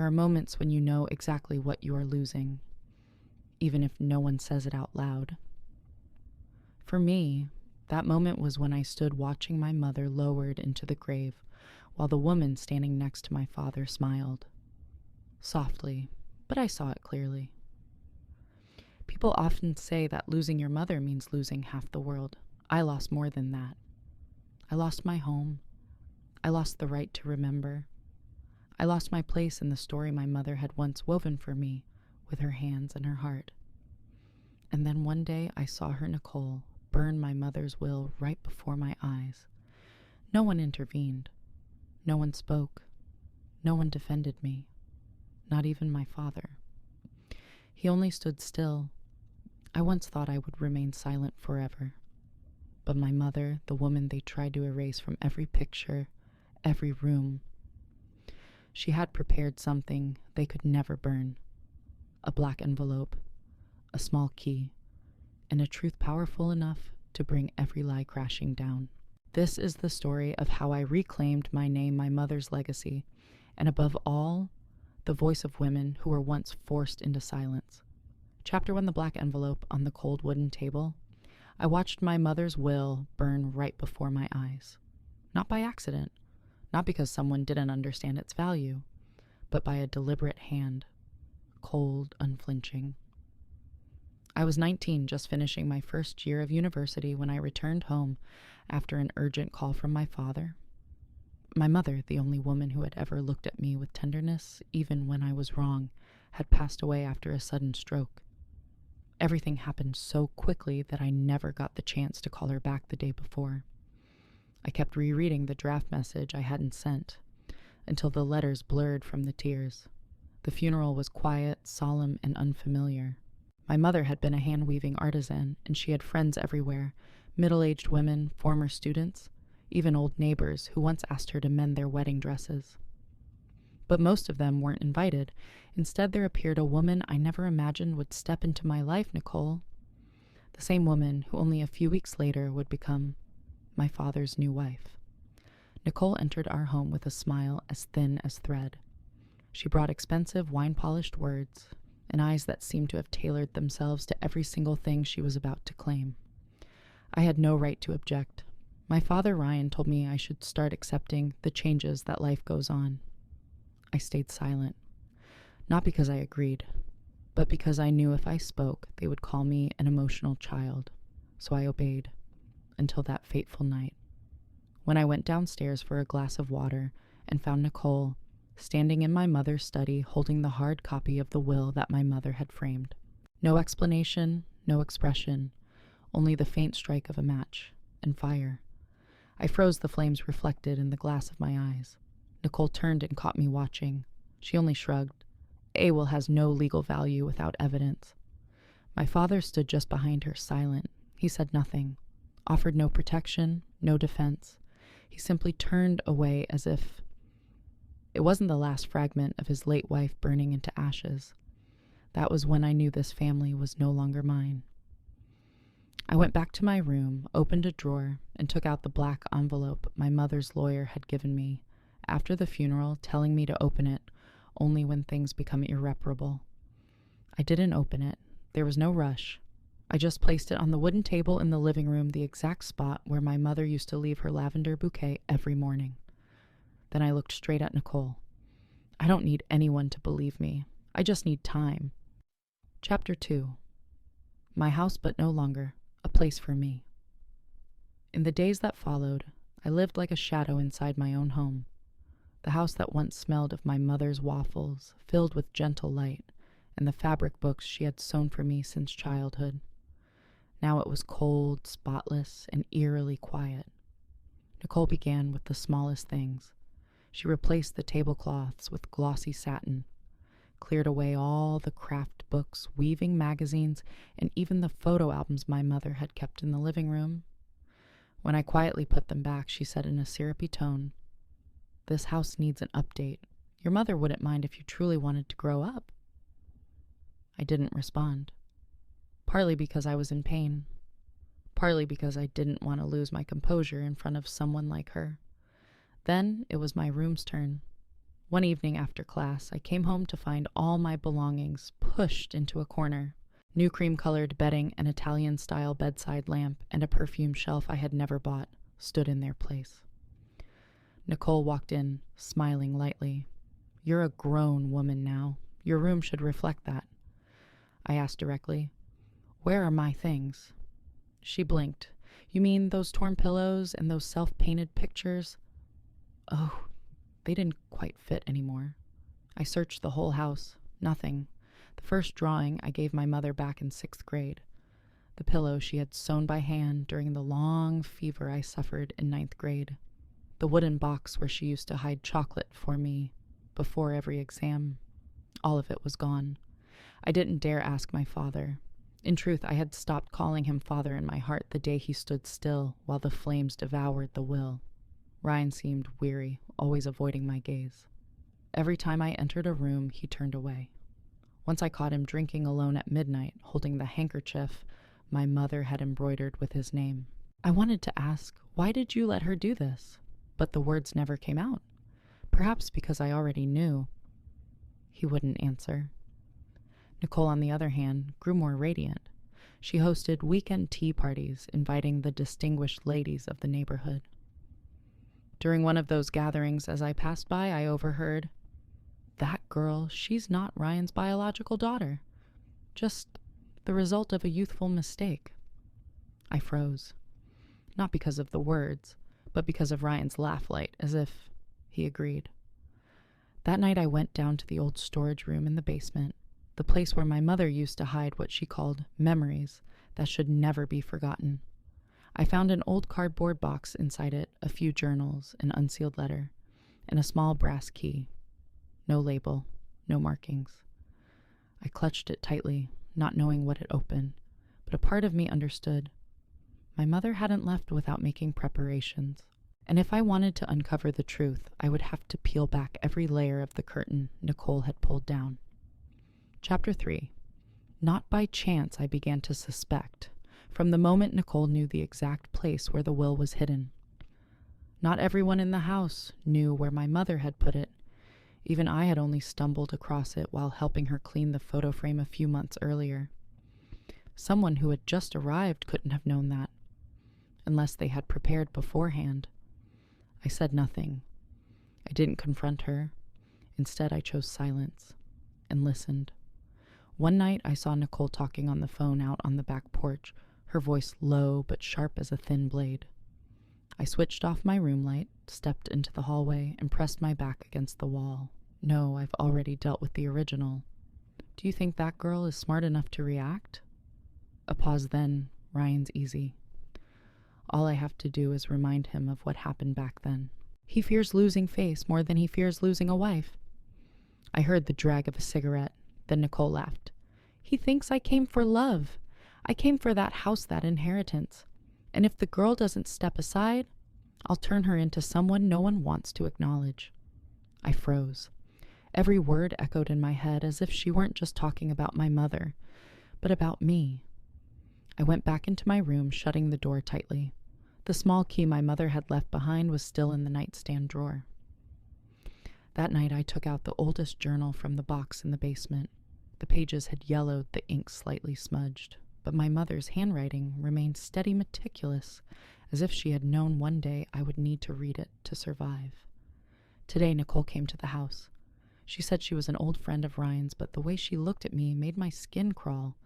There are moments when you know exactly what you are losing, even if no one says it out loud. For me, that moment was when I stood watching my mother lowered into the grave while the woman standing next to my father smiled. Softly, but I saw it clearly. People often say that losing your mother means losing half the world. I lost more than that. I lost my home. I lost the right to remember. I lost my place in the story my mother had once woven for me with her hands and her heart. And then one day I saw her, Nicole, burn my mother's will right before my eyes. No one intervened. No one spoke. No one defended me. Not even my father. He only stood still. I once thought I would remain silent forever. But my mother, the woman they tried to erase from every picture, every room, she had prepared something they could never burn. A black envelope, a small key, and a truth powerful enough to bring every lie crashing down. This is the story of how I reclaimed my name, my mother's legacy, and above all, the voice of women who were once forced into silence. Chapter 1, the black envelope on the cold wooden table. I watched my mother's will burn right before my eyes. Not by accident, not because someone didn't understand its value, but by a deliberate hand, cold, unflinching. I was 19, just finishing my first year of university when I returned home after an urgent call from my father. My mother, the only woman who had ever looked at me with tenderness, even when I was wrong, had passed away after a sudden stroke. Everything happened so quickly that I never got the chance to call her back the day before. I kept rereading the draft message I hadn't sent, until the letters blurred from the tears. The funeral was quiet, solemn, and unfamiliar. My mother had been a hand-weaving artisan, and she had friends everywhere, middle-aged women, former students, even old neighbors who once asked her to mend their wedding dresses. But most of them weren't invited. Instead, there appeared a woman I never imagined would step into my life, Nicole. The same woman who only a few weeks later would become my father's new wife. Nicole entered our home with a smile as thin as thread. She brought expensive, wine-polished words and eyes that seemed to have tailored themselves to every single thing she was about to claim. I had no right to object. My father, Ryan, told me I should start accepting the changes that life goes on. I stayed silent, not because I agreed, but because I knew if I spoke, they would call me an emotional child, so I obeyed, until that fateful night, when I went downstairs for a glass of water and found Nicole standing in my mother's study holding the hard copy of the will that my mother had framed. No explanation, no expression, only the faint strike of a match and fire. I froze, the flames reflected in the glass of my eyes. Nicole turned and caught me watching. She only shrugged. A will has no legal value without evidence. My father stood just behind her, silent. He said nothing, offered no protection, no defense. He simply turned away as if it wasn't the last fragment of his late wife burning into ashes. That was when I knew this family was no longer mine. I went back to my room, opened a drawer, and took out the black envelope my mother's lawyer had given me after the funeral, telling me to open it only when things become irreparable. I didn't open it. There was no rush. I just placed it on the wooden table in the living room, the exact spot where my mother used to leave her lavender bouquet every morning. Then I looked straight at Nicole. I don't need anyone to believe me. I just need time. Chapter 2. My house, but no longer. A place for me. In the days that followed, I lived like a shadow inside my own home. The house that once smelled of my mother's waffles, filled with gentle light, and the fabric books she had sewn for me since childhood. Now it was cold, spotless, and eerily quiet. Nicole began with the smallest things. She replaced the tablecloths with glossy satin, cleared away all the craft books, weaving magazines, and even the photo albums my mother had kept in the living room. When I quietly put them back, she said in a syrupy tone, "This house needs an update. Your mother wouldn't mind if you truly wanted to grow up." I didn't respond, partly because I was in pain, partly because I didn't want to lose my composure in front of someone like her. Then it was my room's turn. One evening after class, I came home to find all my belongings pushed into a corner. New cream-colored bedding, an Italian-style bedside lamp, and a perfume shelf I had never bought stood in their place. Nicole walked in, smiling lightly. "You're a grown woman now. Your room should reflect that." I asked directly, "Where are my things?" She blinked. "You mean those torn pillows and those self-painted pictures?" "Oh, they didn't quite fit anymore. I searched the whole house. Nothing. The first drawing I gave my mother back in 6th grade. The pillow she had sewn by hand during the long fever I suffered in 9th grade. The wooden box where she used to hide chocolate for me before every exam. All of it was gone. I didn't dare ask my father. In truth, I had stopped calling him father in my heart the day he stood still while the flames devoured the will. Ryan seemed weary, always avoiding my gaze. Every time I entered a room, he turned away. Once I caught him drinking alone at midnight, holding the handkerchief my mother had embroidered with his name. I wanted to ask, why did you let her do this? But the words never came out. Perhaps because I already knew. He wouldn't answer. Nicole, on the other hand, grew more radiant. She hosted weekend tea parties, inviting the distinguished ladies of the neighborhood. During one of those gatherings, as I passed by, I overheard, "That girl, she's not Ryan's biological daughter. Just the result of a youthful mistake." I froze. Not because of the words, but because of Ryan's laugh light, as if he agreed. That night I went down to the old storage room in the basement, the place where my mother used to hide what she called memories that should never be forgotten. I found an old cardboard box inside it, a few journals, an unsealed letter, and a small brass key. No label, no markings. I clutched it tightly, not knowing what it opened, but a part of me understood. My mother hadn't left without making preparations, and if I wanted to uncover the truth, I would have to peel back every layer of the curtain Nicole had pulled down. Chapter 3. Not by chance I began to suspect, from the moment Nicole knew the exact place where the will was hidden. Not everyone in the house knew where my mother had put it. Even I had only stumbled across it while helping her clean the photo frame a few months earlier. Someone who had just arrived couldn't have known that, unless they had prepared beforehand. I said nothing. I didn't confront her. Instead, I chose silence and listened. One night, I saw Nicole talking on the phone out on the back porch, her voice low but sharp as a thin blade. I switched off my room light, stepped into the hallway, and pressed my back against the wall. "No, I've already dealt with the original. Do you think that girl is smart enough to react?" A pause then. Ryan's easy. All I have to do is remind him of what happened back then. He fears losing face more than he fears losing a wife. I heard the drag of a cigarette. Then Nicole laughed. "He thinks I came for love. I came for that house, that inheritance. And if the girl doesn't step aside, I'll turn her into someone no one wants to acknowledge." I froze. Every word echoed in my head as if she weren't just talking about my mother, but about me. I went back into my room, shutting the door tightly. The small key my mother had left behind was still in the nightstand drawer. That night I took out the oldest journal from the box in the basement. The pages had yellowed, the ink slightly smudged, but my mother's handwriting remained steady, meticulous, as if she had known one day I would need to read it to survive. Today Nicole came to the house. She said she was an old friend of Ryan's, but the way she looked at me made my skin crawl.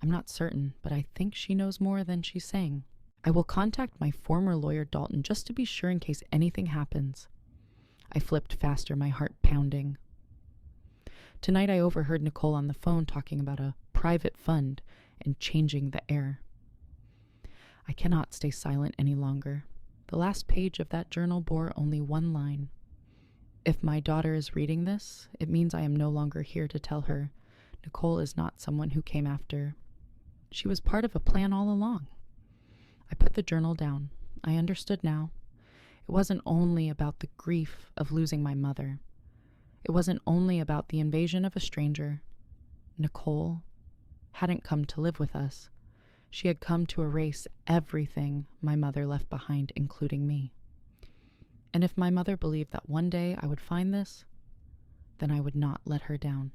I'm not certain, but I think she knows more than she's saying. I will contact my former lawyer, Dalton, just to be sure in case anything happens. I flipped faster, my heart pounding. Tonight I overheard Nicole on the phone talking about a private fund and changing the heir. I cannot stay silent any longer. The last page of that journal bore only one line. If my daughter is reading this, it means I am no longer here to tell her Nicole is not someone who came after. She was part of a plan all along. I put the journal down. I understood now. It wasn't only about the grief of losing my mother. It wasn't only about the invasion of a stranger. Nicole hadn't come to live with us. She had come to erase everything my mother left behind, including me. And if my mother believed that one day I would find this, then I would not let her down.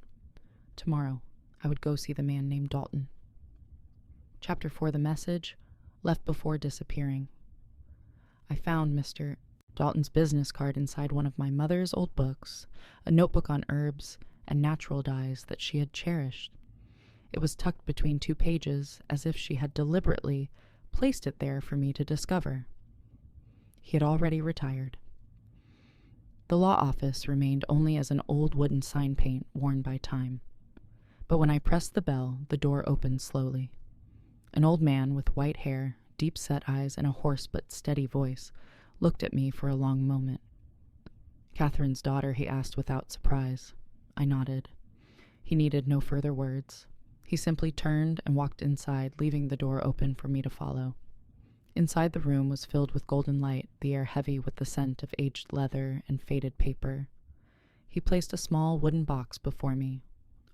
Tomorrow, I would go see the man named Dalton. Chapter 4, The Message, left before disappearing. I found Mr. Dalton's business card inside one of my mother's old books, a notebook on herbs and natural dyes that she had cherished. It was tucked between 2 pages, as if she had deliberately placed it there for me to discover. He had already retired. The law office remained only as an old wooden sign paint worn by time. But when I pressed the bell, the door opened slowly. An old man with white hair, deep-set eyes, and a hoarse but steady voice looked at me for a long moment. "Catherine's daughter," he asked without surprise. I nodded. He needed no further words. He simply turned and walked inside, leaving the door open for me to follow. Inside, the room was filled with golden light, the air heavy with the scent of aged leather and faded paper. He placed a small wooden box before me.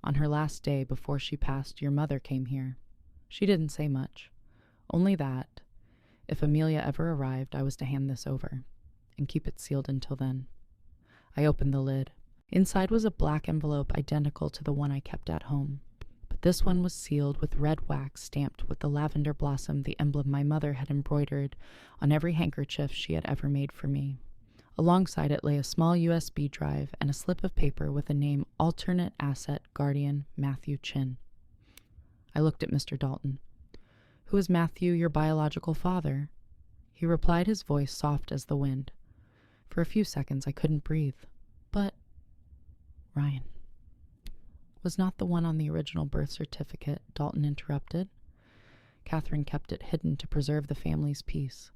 "On her last day before she passed, your mother came here. She didn't say much, only that, if Amelia ever arrived, I was to hand this over, and keep it sealed until then." I opened the lid. Inside was a black envelope identical to the one I kept at home, but this one was sealed with red wax stamped with the lavender blossom, the emblem my mother had embroidered on every handkerchief she had ever made for me. Alongside it lay a small USB drive and a slip of paper with the name Alternate Asset Guardian Matthew Chin. I looked at Mr. Dalton. "Who is Matthew, your biological father?" He replied, his voice soft as the wind. For a few seconds I couldn't breathe. "But, Ryan." "Was not the one on the original birth certificate," Dalton interrupted. "Catherine kept it hidden to preserve the family's peace.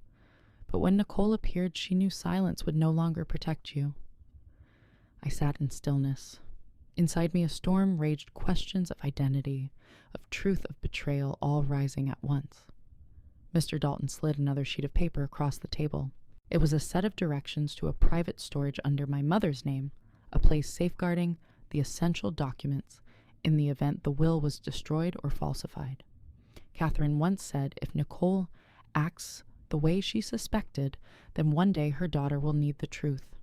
But when Nicole appeared, she knew silence would no longer protect you." I sat in stillness. Inside me a storm raged, questions of identity, of truth, of betrayal, all rising at once. Mr. Dalton slid another sheet of paper across the table. It was a set of directions to a private storage under my mother's name, a place safeguarding the essential documents in the event the will was destroyed or falsified. Catherine once said, if Nicole acts the way she suspected, then one day her daughter will need the truth.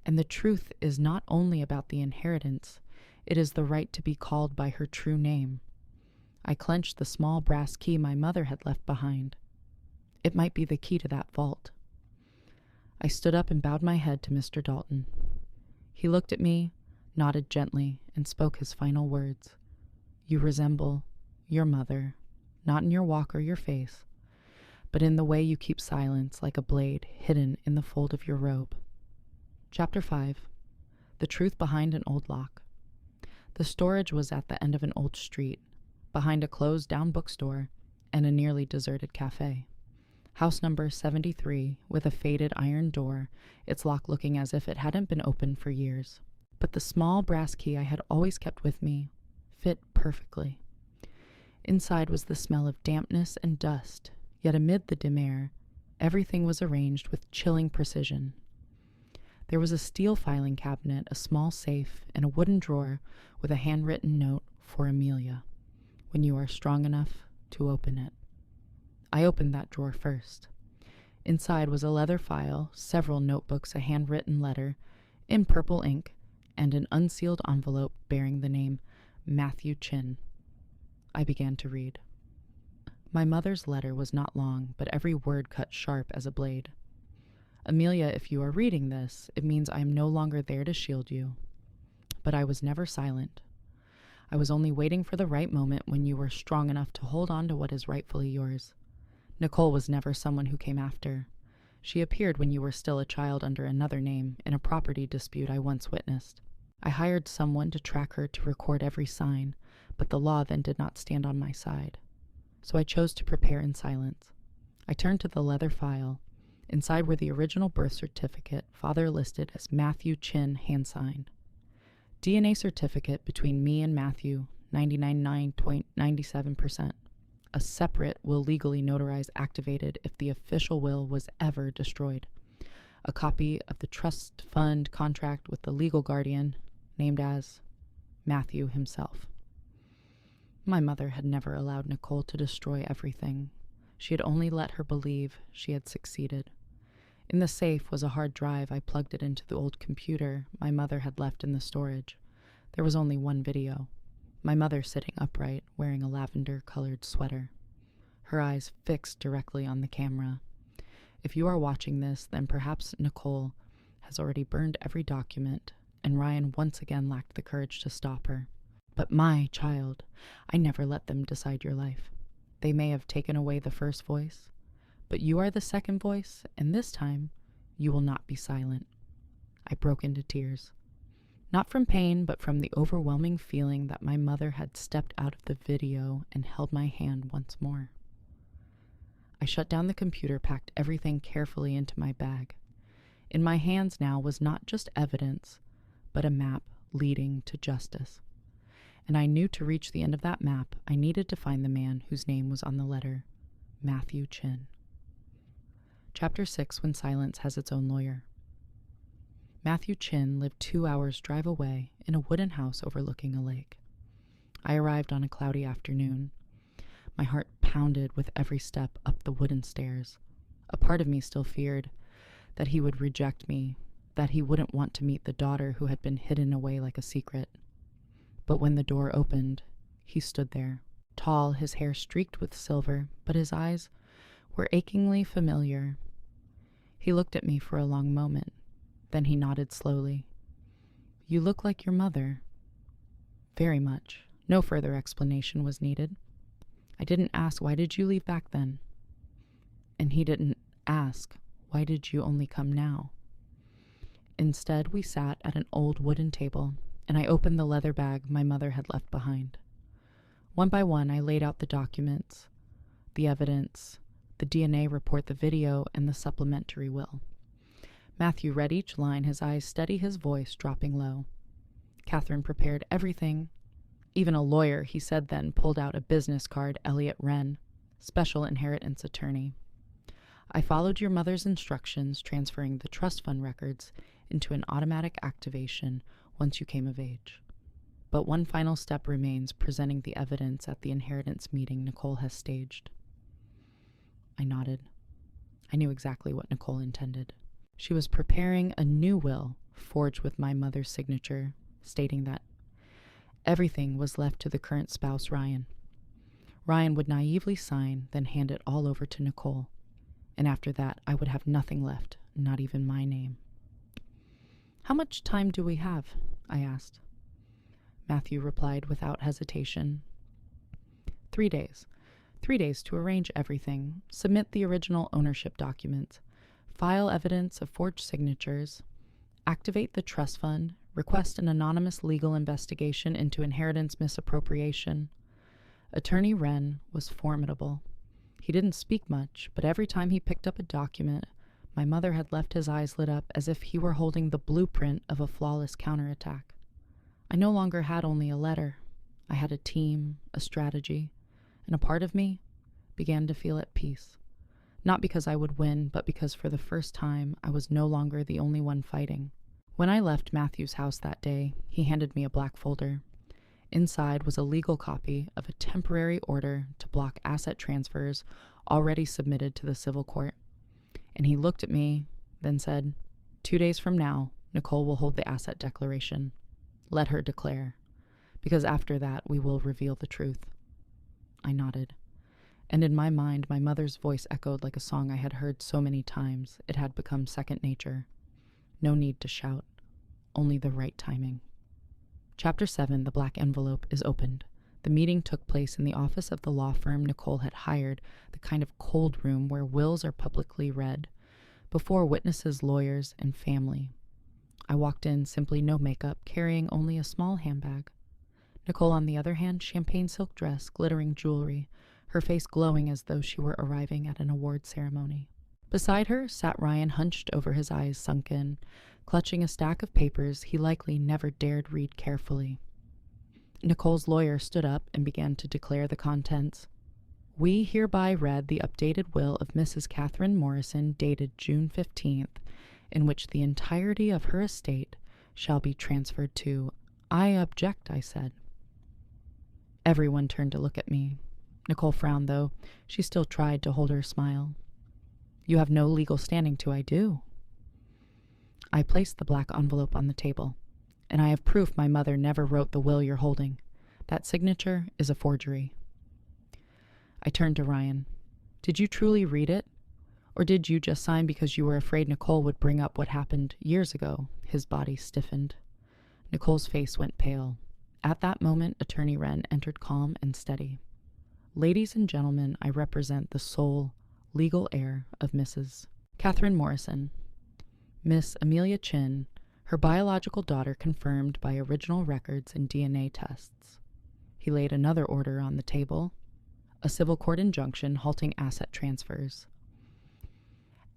And the truth is not only about the inheritance, it is the right to be called by her true name. I clenched the small brass key my mother had left behind. It might be the key to that vault. I stood up and bowed my head to Mr. Dalton. He looked at me, nodded gently, and spoke his final words. "You resemble your mother, not in your walk or your face, but in the way you keep silence like a blade hidden in the fold of your robe." Chapter 5. The Truth Behind an Old Lock. The storage was at the end of an old street, behind a closed-down bookstore and a nearly deserted cafe. House number 73, with a faded iron door, its lock looking as if it hadn't been opened for years. But the small brass key I had always kept with me fit perfectly. Inside was the smell of dampness and dust, yet amid the dim air, everything was arranged with chilling precision. There was a steel filing cabinet, a small safe, and a wooden drawer with a handwritten note for Amelia, when you are strong enough to open it. I opened that drawer first. Inside was a leather file, several notebooks, a handwritten letter in purple ink, and an unsealed envelope bearing the name Matthew Chin. I began to read. My mother's letter was not long, but every word cut sharp as a blade. "Amelia, if you are reading this, it means I am no longer there to shield you. But I was never silent. I was only waiting for the right moment when you were strong enough to hold on to what is rightfully yours. Nicole was never someone who came after. She appeared when you were still a child under another name in a property dispute I once witnessed. I hired someone to track her to record every sign, but the law then did not stand on my side. So I chose to prepare in silence. I turned to the leather file. Inside were the original birth certificate, father listed as Matthew Chin, hand-signed. DNA certificate between me and Matthew, 99.97%. A separate will legally notarize activated if the official will was ever destroyed. A copy of the trust fund contract with the legal guardian, named as Matthew himself. My mother had never allowed Nicole to destroy everything. She had only let her believe she had succeeded. In the safe was a hard drive. I plugged it into the old computer my mother had left in the storage. There was only one video. My mother sitting upright, wearing a lavender-colored sweater. Her eyes fixed directly on the camera. If you are watching this, then perhaps Nicole has already burned every document, and Ryan once again lacked the courage to stop her. But my child, I never let them decide your life. They may have taken away the first voice, but you are the second voice, and this time you will not be silent. I broke into tears. Not from pain, but from the overwhelming feeling that my mother had stepped out of the video and held my hand once more. I shut down the computer, packed everything carefully into my bag. In my hands now was not just evidence, but a map leading to justice. And I knew to reach the end of that map, I needed to find the man whose name was on the letter, Matthew Chin. Chapter 6, When Silence Has Its Own Lawyer. Matthew Chin lived 2 hours' drive away in a wooden house overlooking a lake. I arrived on a cloudy afternoon. My heart pounded with every step up the wooden stairs. A part of me still feared that he would reject me, that he wouldn't want to meet the daughter who had been hidden away like a secret. But when the door opened, he stood there, tall, his hair streaked with silver, but his eyes were achingly familiar. He looked at me for a long moment. Then he nodded slowly. "You look like your mother." "Very much." No further explanation was needed. I didn't ask, "Why did you leave back then?" And he didn't ask, "Why did you only come now?" Instead, we sat at an old wooden table, and I opened the leather bag my mother had left behind. One by one, I laid out the documents, the evidence, the DNA report, the video, and the supplementary will. Matthew read each line, his eyes steady, his voice dropping low. Catherine prepared everything. Even a lawyer, he said, then pulled out a business card, Elliot Wren, special inheritance attorney. "I followed your mother's instructions, transferring the trust fund records into an automatic activation once you came of age. But one final step remains, presenting the evidence at the inheritance meeting Nicole has staged." I nodded. I knew exactly what Nicole intended. She was preparing a new will, forged with my mother's signature, stating that everything was left to the current spouse, Ryan. Ryan would naively sign, then hand it all over to Nicole. And after that, I would have nothing left, not even my name. "How much time do we have?" I asked. Matthew replied without hesitation. 3 days. 3 days to arrange everything, submit the original ownership documents, file evidence of forged signatures, activate the trust fund, request an anonymous legal investigation into inheritance misappropriation. Attorney Wren was formidable. He didn't speak much, but every time he picked up a document, my mother had left his eyes lit up as if he were holding the blueprint of a flawless counterattack. I no longer had only a letter. I had a team, a strategy, and a part of me began to feel at peace. Not because I would win, but because for the first time I was no longer the only one fighting. When I left Matthew's house that day, he handed me a black folder. Inside was a legal copy of a temporary order to block asset transfers already submitted to the civil court. And he looked at me, then said, 2 days from now, Nicole will hold the asset declaration. Let her declare, because after that we will reveal the truth." I nodded. And in my mind, my mother's voice echoed like a song I had heard so many times. It had become second nature. No need to shout, only the right timing. Chapter 7, The Black Envelope, is opened. The meeting took place in the office of the law firm Nicole had hired, the kind of cold room where wills are publicly read, before witnesses, lawyers, and family. I walked in, simply no makeup, carrying only a small handbag. Nicole, on the other hand, champagne silk dress, glittering jewelry, her face glowing as though she were arriving at an award ceremony. Beside her sat Ryan, hunched over, his eyes sunken, clutching a stack of papers he likely never dared read carefully. Nicole's lawyer stood up and began to declare the contents. "We hereby read the updated will of Mrs. Catherine Morrison, dated June 15th, in which the entirety of her estate shall be transferred to—" "I object," I said. Everyone turned to look at me. Nicole frowned, though. She still tried to hold her smile. You have no legal standing to, I do. I placed the black envelope on the table, and I have proof my mother never wrote the will you're holding. That signature is a forgery. I turned to Ryan. Did you truly read it? Or did you just sign because you were afraid Nicole would bring up what happened years ago? His body stiffened. Nicole's face went pale. At that moment, Attorney Wren entered calm and steady. Ladies and gentlemen, I represent the sole legal heir of Mrs. Catherine Morrison, Miss Amelia Chin, her biological daughter confirmed by original records and DNA tests. He laid another order on the table, a civil court injunction halting asset transfers.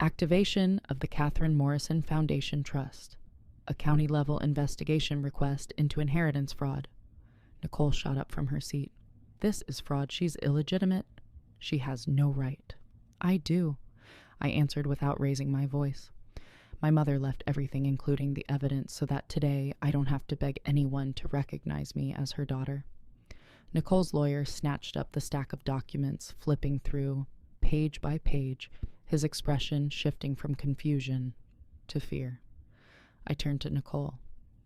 Activation of the Catherine Morrison Foundation Trust, a county-level investigation request into inheritance fraud. Nicole shot up from her seat. This is fraud. She's illegitimate. She has no right. I do, I answered without raising my voice. My mother left everything, including the evidence, so that today I don't have to beg anyone to recognize me as her daughter. Nicole's lawyer snatched up the stack of documents, flipping through, page by page, his expression shifting from confusion to fear. I turned to Nicole.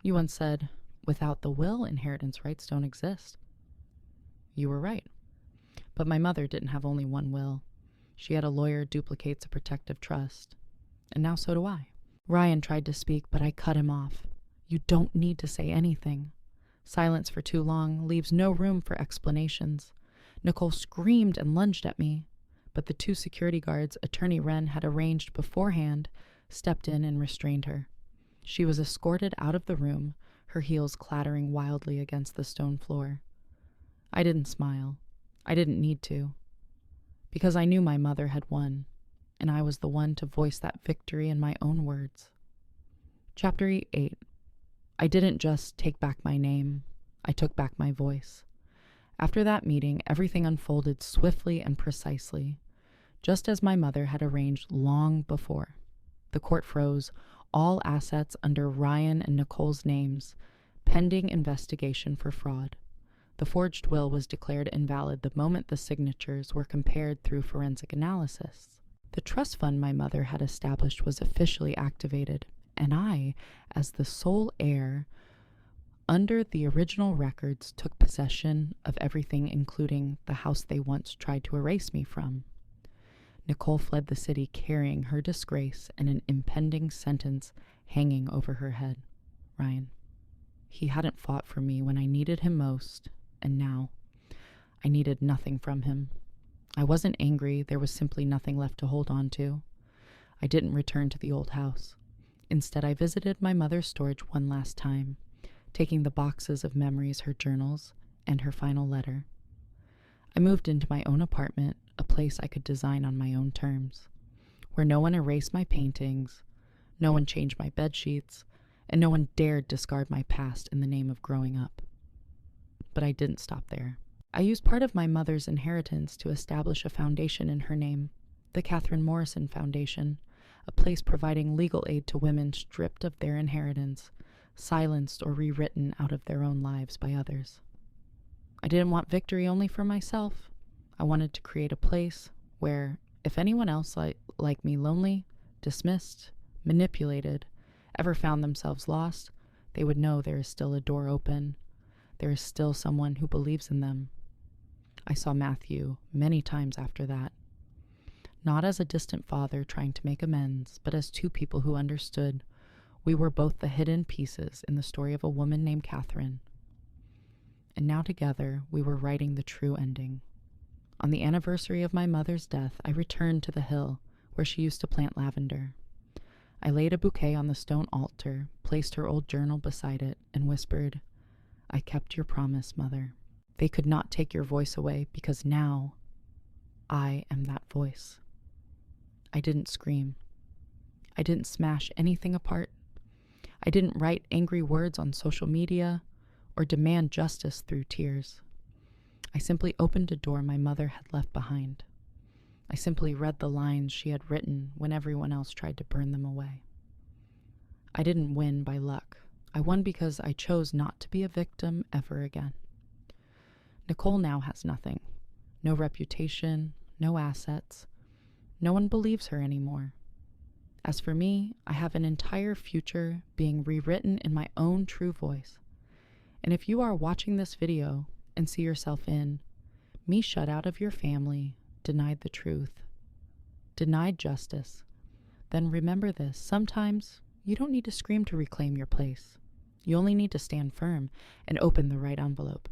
You once said, without the will, inheritance rights don't exist. You were right. But my mother didn't have only one will. She had a lawyer duplicates a protective trust. And now so do I. Ryan tried to speak, but I cut him off. You don't need to say anything. Silence for too long leaves no room for explanations. Nicole screamed and lunged at me, but the two security guards Attorney Wren had arranged beforehand stepped in and restrained her. She was escorted out of the room, her heels clattering wildly against the stone floor. I didn't smile. I didn't need to. Because I knew my mother had won, and I was the one to voice that victory in my own words. Chapter 8. I didn't just take back my name. I took back my voice. After that meeting, everything unfolded swiftly and precisely, just as my mother had arranged long before. The court froze all assets under Ryan and Nicole's names, pending investigation for fraud. The forged will was declared invalid the moment the signatures were compared through forensic analysis. The trust fund my mother had established was officially activated, and I, as the sole heir, under the original records, took possession of everything, including the house they once tried to erase me from. Nicole fled the city carrying her disgrace and an impending sentence hanging over her head. Ryan. He hadn't fought for me when I needed him most, and now I needed nothing from him. I wasn't angry, there was simply nothing left to hold on to. I didn't return to the old house. Instead, I visited my mother's storage one last time, taking the boxes of memories, her journals, and her final letter. I moved into my own apartment, a place I could design on my own terms, where no one erased my paintings, no one changed my bed sheets, and no one dared discard my past in the name of growing up. But I didn't stop there. I used part of my mother's inheritance to establish a foundation in her name, the Catherine Morrison Foundation, a place providing legal aid to women stripped of their inheritance, silenced or rewritten out of their own lives by others. I didn't want victory only for myself. I wanted to create a place where, if anyone else like me, lonely, dismissed, manipulated, ever found themselves lost, they would know there is still a door open. There is still someone who believes in them. I saw Matthew many times after that, not as a distant father trying to make amends, but as two people who understood we were both the hidden pieces in the story of a woman named Catherine. And now together we were writing the true ending. On the anniversary of my mother's death, I returned to the hill where she used to plant lavender. I laid a bouquet on the stone altar, placed her old journal beside it, and whispered, "I kept your promise, Mother. They could not take your voice away because now I am that voice." I didn't scream. I didn't smash anything apart. I didn't write angry words on social media or demand justice through tears. I simply opened a door my mother had left behind. I simply read the lines she had written when everyone else tried to burn them away. I didn't win by luck. I won because I chose not to be a victim ever again. Nicole now has nothing. No reputation, no assets, No one believes her anymore. As for me, I have an entire future being rewritten in my own true voice. And if you are watching this video and see yourself in me shut out of your family, denied the truth, denied justice, then remember this. Sometimes you don't need to scream to reclaim your place. You only need to stand firm and open the right envelope.